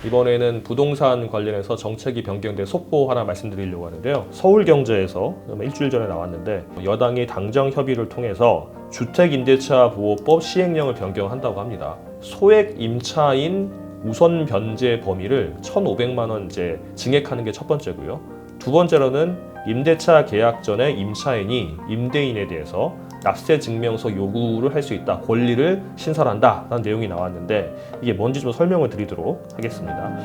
이번에는 부동산 관련해서 정책이 변경된 속보 하나 말씀드리려고 하는데요. 서울경제에서 일주일 전에 나왔는데 여당이 당정 협의를 통해서 주택임대차 보호법 시행령을 변경한다고 합니다. 소액 임차인 우선 변제 범위를 1,500만 원 이제 증액하는 게 첫 번째고요. 두 번째로는 임대차 계약 전에 임차인이 임대인에 대해서 납세 증명서 요구를 할 수 있다, 권리를 신설한다라는 내용이 나왔는데 이게 뭔지 좀 설명을 드리도록 하겠습니다.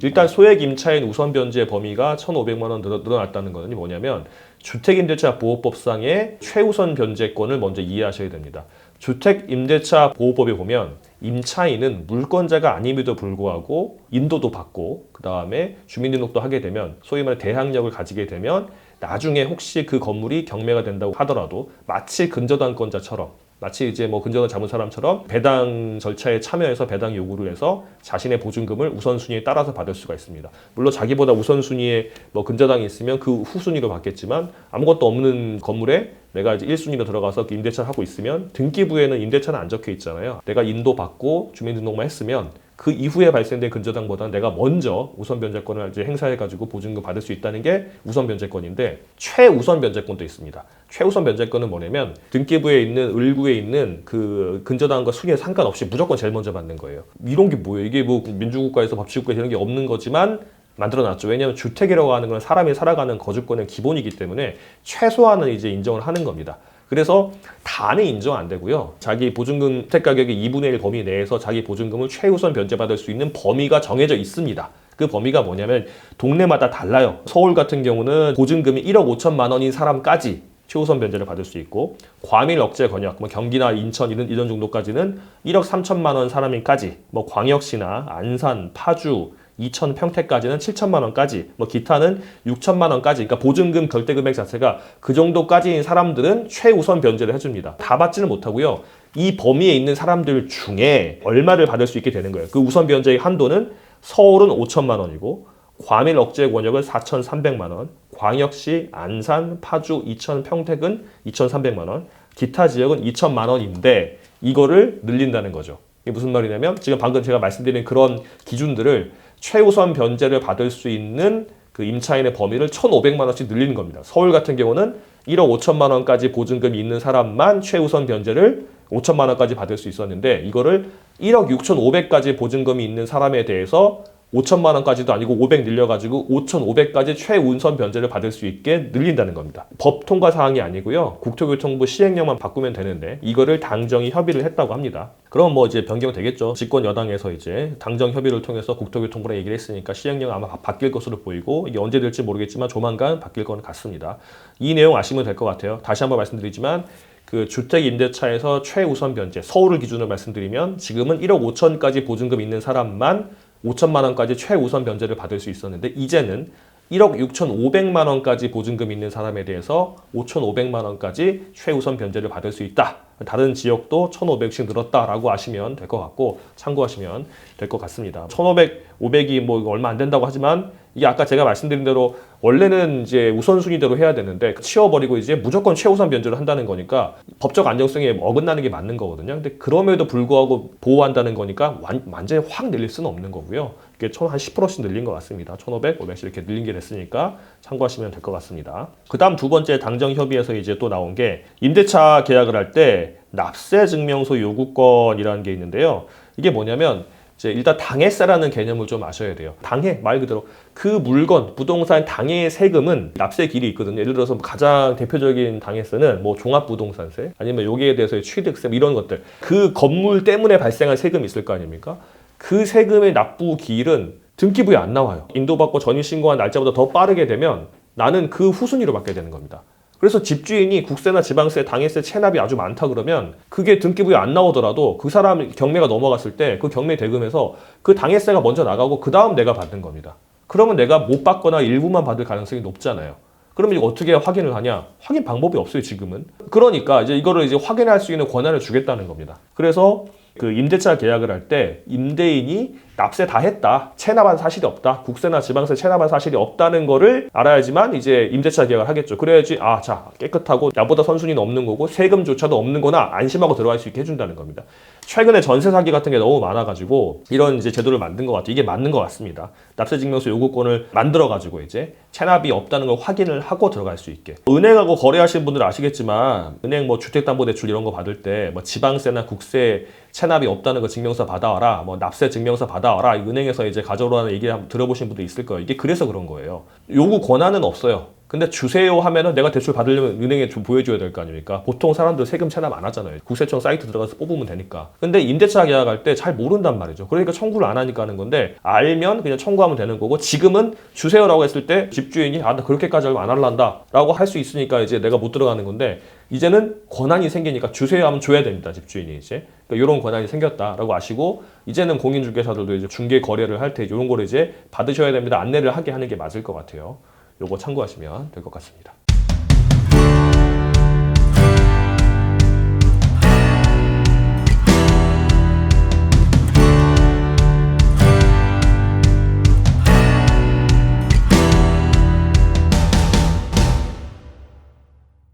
일단 소액 임차인 우선 변제 범위가 1,500만 원 늘어났다는 것은 뭐냐면 주택임대차 보호법상의 최우선 변제권을 먼저 이해하셔야 됩니다. 주택임대차 보호법에 보면 임차인은 물권자가 아님에도 불구하고 인도도 받고 그 다음에 주민등록도 하게 되면 소위 말해 대항력을 가지게 되면 나중에 혹시 그 건물이 경매가 된다고 하더라도 마치 근저당권자처럼 마치 이제 뭐 근저당 잡은 사람처럼 배당 절차에 참여해서 배당 요구를 해서 자신의 보증금을 우선순위에 따라서 받을 수가 있습니다. 물론 자기보다 우선순위에 뭐 근저당이 있으면 그 후순위로 받겠지만 아무것도 없는 건물에 내가 이제 1순위로 들어가서 임대차를 하고 있으면 등기부에는 임대차는 안 적혀 있잖아요. 내가 인도받고 주민등록만 했으면 그 이후에 발생된 근저당보다는 내가 먼저 우선 변제권을 이제 행사해가지고 보증금 받을 수 있다는 게 우선 변제권인데 최우선 변제권도 있습니다. 최우선 변제권은 뭐냐면 등기부에 있는 을구에 있는 그 근저당과 순위에 상관없이 무조건 제일 먼저 받는 거예요. 이런 게 뭐예요? 이게 뭐 민주국가에서 법치국가에 이런 게 없는 거지만 만들어놨죠. 왜냐하면 주택이라고 하는 건 사람이 살아가는 거주권의 기본이기 때문에 최소한은 이제 인정을 하는 겁니다. 그래서 다는 인정 안 되고요. 자기 보증금 주택 가격의 2분의 1 범위 내에서 자기 보증금을 최우선 변제받을 수 있는 범위가 정해져 있습니다. 그 범위가 뭐냐면 동네마다 달라요. 서울 같은 경우는 보증금이 1억 5천만 원인 사람까지 최우선 변제를 받을 수 있고 과밀 억제 권역, 뭐 경기나 인천 이런 정도까지는 1억 3천만 원 사람인까지 뭐 광역시나 안산, 파주 이천 평택까지는 7천만 원까지, 뭐 기타는 6천만 원까지, 그러니까 보증금 결대 금액 자체가 그 정도까지인 사람들은 최우선 변제를 해줍니다. 다 받지는 못하고요. 이 범위에 있는 사람들 중에 얼마를 받을 수 있게 되는 거예요. 그 우선 변제의 한도는 서울은 5천만 원이고 과밀 억제 권역은 4,300만 원, 광역시, 안산, 파주, 이천 평택은 2,300만 원, 기타 지역은 2천만 원인데 이거를 늘린다는 거죠. 이게 무슨 말이냐면 지금 방금 제가 말씀드린 그런 기준들을 최우선 변제를 받을 수 있는 그 임차인의 범위를 1,500만 원씩 늘리는 겁니다. 서울 같은 경우는 1억 5천만 원까지 보증금이 있는 사람만 최우선 변제를 5천만 원까지 받을 수 있었는데 이거를 1억 6,500까지 보증금이 있는 사람에 대해서 5천만 원까지도 아니고 500 늘려가지고 5,500까지 최우선 변제를 받을 수 있게 늘린다는 겁니다. 법 통과 사항이 아니고요. 국토교통부 시행령만 바꾸면 되는데 이거를 당정이 협의를 했다고 합니다. 그럼 뭐 이제 변경되겠죠. 집권 여당에서 이제 당정 협의를 통해서 국토교통부랑 얘기를 했으니까 시행령 아마 바뀔 것으로 보이고 이게 언제 될지 모르겠지만 조만간 바뀔 건 같습니다. 이 내용 아시면 될 것 같아요. 다시 한번 말씀드리지만 그 주택임대차에서 최우선 변제, 서울을 기준으로 말씀드리면 지금은 1억 5천까지 보증금 있는 사람만 5천만 원까지 최우선 변제를 받을 수 있었는데 이제는 1억 6,500만 원까지 보증금 있는 사람에 대해서 5,500만 원까지 최우선 변제를 받을 수 있다. 다른 지역도 1,500씩 늘었다라고 아시면 될 것 같고 참고하시면 될 것 같습니다. 1,500, 500이 뭐 얼마 안 된다고 하지만 이게 아까 제가 말씀드린 대로 원래는 이제 우선순위대로 해야 되는데 치워버리고 이제 무조건 최우선 변제를 한다는 거니까 법적 안정성에 어긋나는 게 맞는 거거든요. 근데 그럼에도 불구하고 보호한다는 거니까 완전히 확 늘릴 수는 없는 거고요. 이게 한 10%씩 늘린 것 같습니다. 1,500, 500씩 이렇게 늘린 게 됐으니까 참고하시면 될 것 같습니다. 그 다음 두 번째 당정 협의에서 이제 또 나온 게 임대차 계약을 할 때 납세 증명서 요구권이라는 게 있는데요. 이게 뭐냐면 이제 일단 당해세라는 개념을 좀 아셔야 돼요. 당해 말 그대로 그 물건 부동산 당해의 세금은 납세 길이 있거든요. 예를 들어서 가장 대표적인 당해세는 뭐 종합부동산세 아니면 여기에 대해서의 취득세 이런 것들 그 건물 때문에 발생한 세금이 있을 거 아닙니까? 그 세금의 납부 기일은 등기부에 안 나와요. 인도받고 전입신고한 날짜보다 더 빠르게 되면 나는 그 후순위로 받게 되는 겁니다. 그래서 집주인이 국세나 지방세, 당해세 체납이 아주 많다 그러면 그게 등기부에 안 나오더라도 그 사람 경매가 넘어갔을 때 그 경매 대금에서 그 당해세가 먼저 나가고 그 다음 내가 받는 겁니다. 그러면 내가 못 받거나 일부만 받을 가능성이 높잖아요. 그러면 이거 어떻게 확인을 하냐? 확인 방법이 없어요, 지금은. 그러니까 이제 이거를 이제 확인할 수 있는 권한을 주겠다는 겁니다. 그래서 그 임대차 계약을 할 때 임대인이 납세 다 했다, 체납한 사실이 없다, 국세나 지방세 체납한 사실이 없다는 거를 알아야지만 이제 임대차 계약을 하겠죠. 그래야지 자 깨끗하고 나보다 선순위는 없는 거고 세금조차도 없는 거나 안심하고 들어갈 수 있게 해준다는 겁니다. 최근에 전세 사기 같은 게 너무 많아가지고 이런 이제 제도를 만든 것 같아요. 이게 맞는 것 같습니다. 납세증명서 요구권을 만들어가지고 이제 체납이 없다는 걸 확인을 하고 들어갈 수 있게. 은행하고 거래하시는 분들은 아시겠지만 은행 뭐 주택담보대출 이런 거 받을 때 뭐 지방세나 국세 체납이 없다는 거 증명서 받아와라, 뭐 납세 증명서 받아와라, 은행에서 이제 가져오라는 얘기 한번 들어보신 분도 있을 거예요. 이게 그래서 그런 거예요. 요구 권한은 없어요. 근데 주세요 하면은 내가 대출 받으려면 은행에 좀 보여줘야 될 거 아닙니까? 보통 사람들 세금 체납 안 하잖아요. 국세청 사이트 들어가서 뽑으면 되니까. 근데 임대차 계약할 때 잘 모른단 말이죠. 그러니까 청구를 안 하니까 하는 건데 알면 그냥 청구하면 되는 거고 지금은 주세요라고 했을 때 집주인이 나 그렇게까지 안 할란다 라고 할 수 있으니까 이제 내가 못 들어가는 건데 이제는 권한이 생기니까 주세요 하면 줘야 됩니다. 집주인이 이제. 그러니까 이런 권한이 생겼다라고 아시고 이제는 공인중개사들도 이제 중개 거래를 할 때 이런 거를 이제 받으셔야 됩니다. 안내를 하게 하는 게 맞을 것 같아요. 요거 참고하시면 될 것 같습니다.